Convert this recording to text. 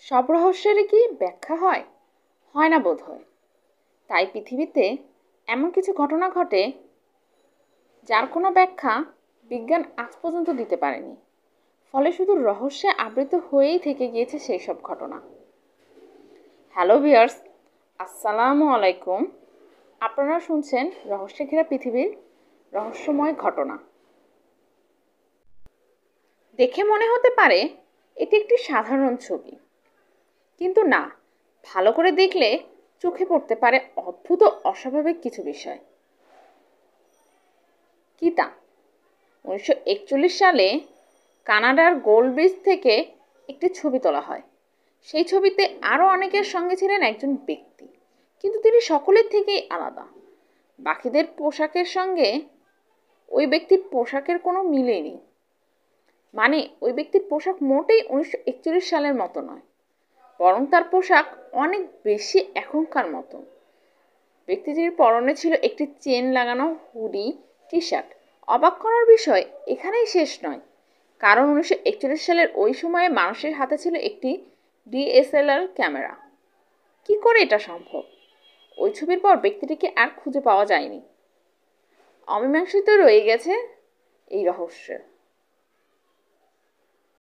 সব রহস্যেরই কি ব্যাখ্যা হয়? হয় না বোধহয়। তাই পৃথিবীতে এমন কিছু ঘটনা ঘটে যার কোনো ব্যাখ্যা বিজ্ঞান আজ পর্যন্ত দিতে পারেনি। ফলে শুধু রহস্যে আবৃত হয়েই থেকে গিয়েছে সেই সব ঘটনা। হ্যালো ভিউয়ার্স, আসসালামু আলাইকুম। আপনারা শুনছেন রহস্যে ঘেরা পৃথিবীর রহস্যময় ঘটনা। দেখে মনে হতে পারে এটি একটি সাধারণ ছবি, কিন্তু না, ভালো করে দেখলে চোখে পড়তে পারে অদ্ভুত ও অস্বাভাবিক কিছু বিষয়। কি তা? 1941 সালে কানাডার গোল্ড ব্রিজ থেকে একটি ছবি তোলা হয়। সেই ছবিতে আরও অনেকের সঙ্গে ছিলেন একজন ব্যক্তি, কিন্তু তিনি সকলের থেকেই আলাদা। বাকিদের পোশাকের সঙ্গে ওই ব্যক্তির পোশাকের কোনো মিলই নেই। মানে ওই ব্যক্তির পোশাক মোটেই 1941 সালের মতো নয়, বরং তার পোশাক অনেক বেশি এখনকার মতো। ব্যক্তিটির পরনে ছিল একটি চেন লাগানো হুডি টি শার্ট। অবাক করার বিষয় এখানেই শেষ নয়, কারণ 1941 সালের ওই সময়ে মানুষের হাতে ছিল একটি ডিএসএলআর ক্যামেরা। কি করে এটা সম্ভব? ওই ছবির পর ব্যক্তিটিকে আর খুঁজে পাওয়া যায়নি। অমীমাংসিত রয়ে গেছে এই রহস্য।